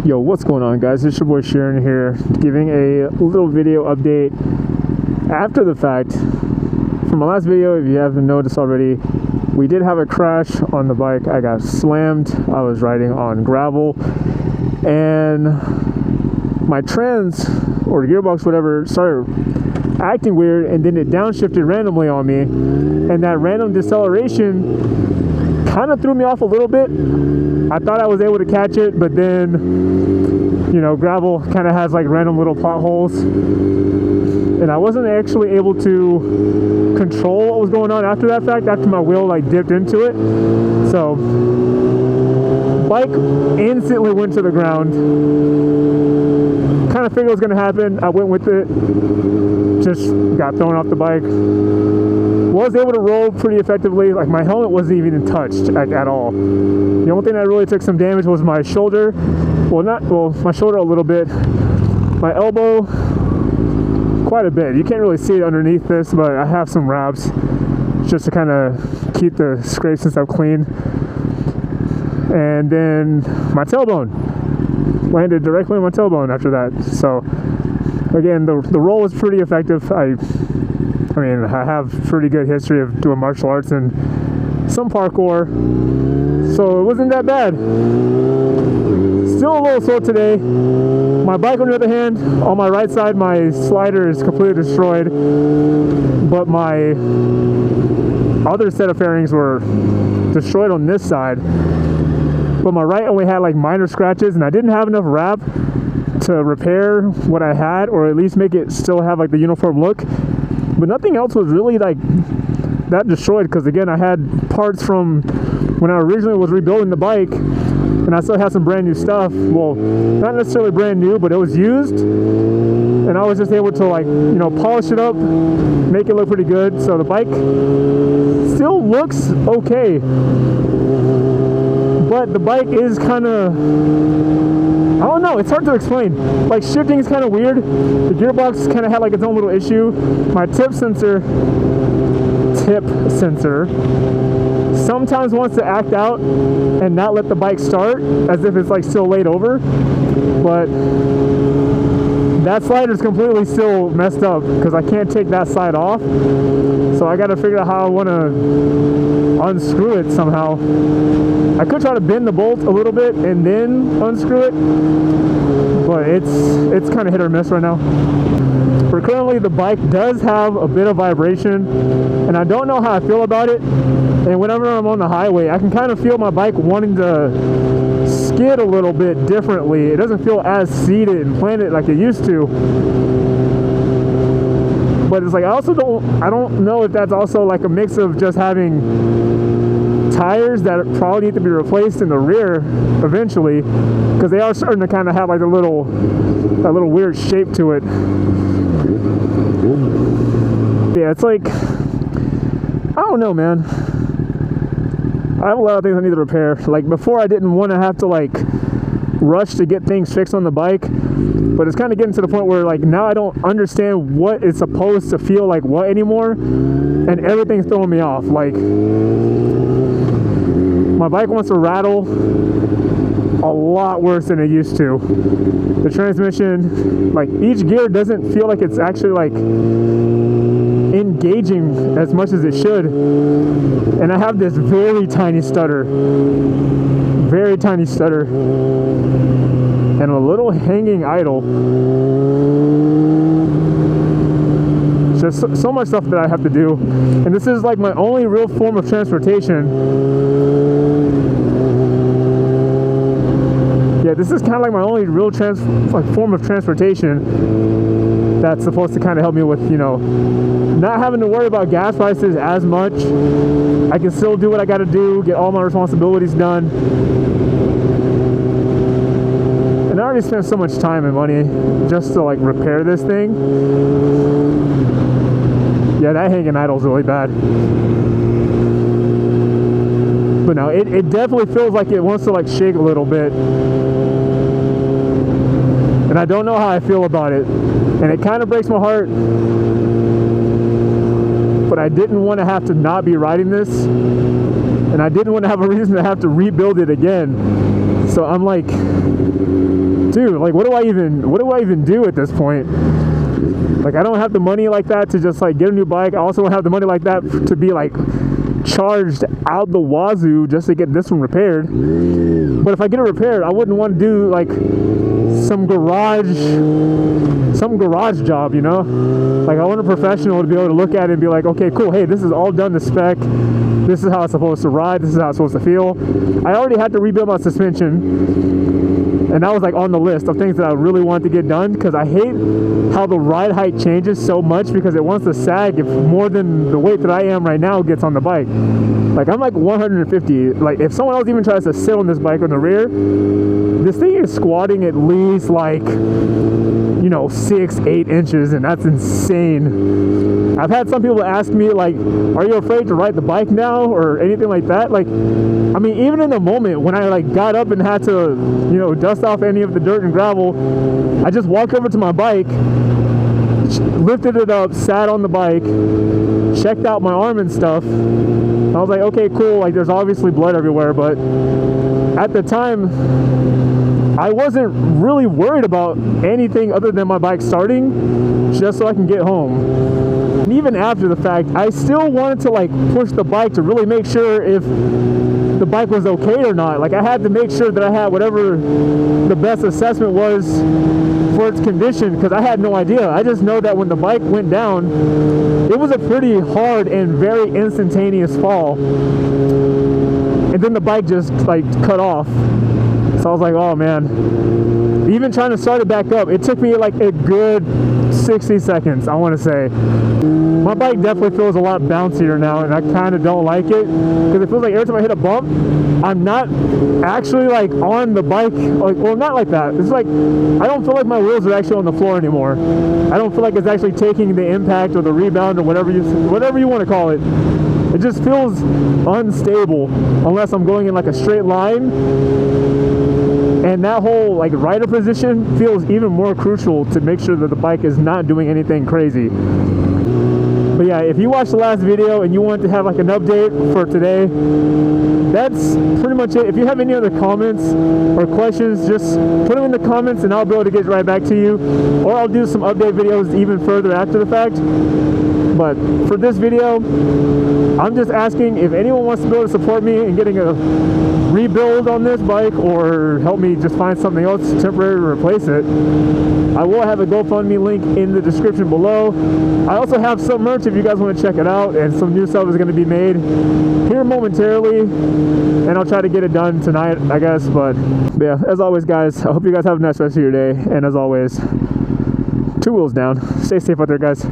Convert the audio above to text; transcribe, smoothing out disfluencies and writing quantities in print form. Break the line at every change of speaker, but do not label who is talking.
Yo, what's going on, guys? It's your boy Sharon here, giving a little video update after the fact. From my last video, if you haven't noticed already, we did have a crash on the bike. I got slammed. I was riding on gravel, and my trans or gearbox, whatever, started acting weird, and then it downshifted randomly on me, and that random deceleration kind of threw me off a little bit. I thought I was able to catch it, but then, you know, gravel kind of has like random little potholes, and I wasn't actually able to control what was going on after that fact, after my wheel like dipped into it. So bike instantly went to the ground. Kind of figured it was going to happen. I went with it, just got thrown off the bike. Was able to roll pretty effectively. Like, my helmet wasn't even touched at all. The only thing that really took some damage was my shoulder. Well, my shoulder a little bit. My elbow, quite a bit. You can't really see it underneath this, but I have some wraps just to kind of keep the scrapes and stuff clean. And then my tailbone landed directly on my tailbone after that. So again, the roll was pretty effective. I mean, I have pretty good history of doing martial arts and some parkour, so it wasn't that bad. Still a little sore today. My bike, on the other hand, on my right side, my slider is completely destroyed, but my other set of fairings were destroyed on this side. But my right only had like minor scratches, and I didn't have enough wrap to repair what I had, or at least make it still have like the uniform look. But nothing else was really like that destroyed, because again, I had parts from when I originally was rebuilding the bike, and I still had some brand new stuff. Well, not necessarily brand new, but it was used, and I was just able to, like, you know, polish it up, make it look pretty good. So the bike still looks okay, but the bike is kind of, I don't know, it's hard to explain. Like, shifting is kind of weird. The gearbox kind of had like its own little issue. My tip sensor sometimes wants to act out and not let the bike start, as if it's like still laid over. But that slider is completely still messed up because I can't take that side off. So I got to figure out how I want to unscrew it somehow. I could try to bend the bolt a little bit and then unscrew it, but it's kind of hit or miss right now. For currently, the bike does have a bit of vibration, and I don't know how I feel about it. And whenever I'm on the highway, I can kind of feel my bike wanting to skid a little bit differently. It doesn't feel as seated and planted like it used to. But it's like, I don't know if that's also like a mix of just having tires that probably need to be replaced in the rear eventually, because they are starting to kind of have like that little weird shape to it. Yeah, it's like, I don't know, man. I have a lot of things I need to repair. Like, before, I didn't want to have to like rush to get things fixed on the bike, but it's kind of getting to the point where like now I don't understand what it's supposed to feel like what anymore, and everything's throwing me off. Like, my bike wants to rattle a lot worse than it used to. The transmission, like, each gear doesn't feel like it's actually like engaging as much as it should. And I have this very tiny stutter, and a little hanging idle. Just so much stuff that I have to do, and this is like my only real form of transportation. Yeah, this is kind of like my only real form of transportation that's supposed to kind of help me with, you know, not having to worry about gas prices as much. I can still do what I got to do, get all my responsibilities done. And I already spent so much time and money just to like repair this thing. Yeah, that hanging idle is really bad. But no, it definitely feels like it wants to like shake a little bit. And I don't know how I feel about it. And it kind of breaks my heart. But I didn't want to have to not be riding this. And I didn't want to have a reason to have to rebuild it again. So I'm like, dude, like, what do I even do at this point? Like, I don't have the money like that to just like get a new bike. I also don't have the money like that to be like charged out the wazoo just to get this one repaired. But if I get it repaired, I wouldn't want to do like some garage job, you know? Like, I want a professional to be able to look at it and be like, okay, cool, hey, this is all done to spec. This is how it's supposed to ride. This is how it's supposed to feel. I already had to rebuild my suspension, and that was like on the list of things that I really wanted to get done, because I hate how the ride height changes so much, because it wants to sag if more than the weight that I am right now gets on the bike. Like, I'm like 150. Like, if someone else even tries to sit on this bike on the rear, this thing is squatting at least like, you know, 6-8 inches, and that's insane. I've had some people ask me like, are you afraid to ride the bike now or anything like that? Like, I mean, even in the moment when I like got up and had to, you know, dust off any of the dirt and gravel, I just walked over to my bike, lifted it up, sat on the bike, checked out my arm and stuff. I was like, okay, cool, like there's obviously blood everywhere, but at the time I wasn't really worried about anything other than my bike starting, just so I can get home. And even after the fact, I still wanted to like push the bike to really make sure if the bike was okay or not. Like, I had to make sure that I had whatever the best assessment was for its condition, because I had no idea. I just know that when the bike went down, it was a pretty hard and very instantaneous fall, and then the bike just like cut off. So I was like, oh man. Even trying to start it back up, it took me like a good 60 seconds, I want to say. My bike definitely feels a lot bouncier now, and I kind of don't like it, because it feels like every time I hit a bump, I'm not actually like on the bike, like, well, not like that. It's like, I don't feel like my wheels are actually on the floor anymore. I don't feel like it's actually taking the impact or the rebound or whatever you want to call it. It just feels unstable unless I'm going in like a straight line. And that whole like rider position feels even more crucial to make sure that the bike is not doing anything crazy. But yeah, if you watched the last video and you want to have like an update for today, that's pretty much it. If you have any other comments or questions, just put them in the comments and I'll be able to get right back to you. Or I'll do some update videos even further after the fact. But for this video, I'm just asking if anyone wants to be able to support me in getting a rebuild on this bike, or help me just find something else temporary to replace it. I will have a GoFundMe link in the description below. I also have some merch if you guys want to check it out, and some new stuff is going to be made here momentarily, and I'll try to get it done tonight, I guess. But yeah, as always guys, I hope you guys have a nice rest of your day, and as always, 2 wheels down. Stay safe out there, guys.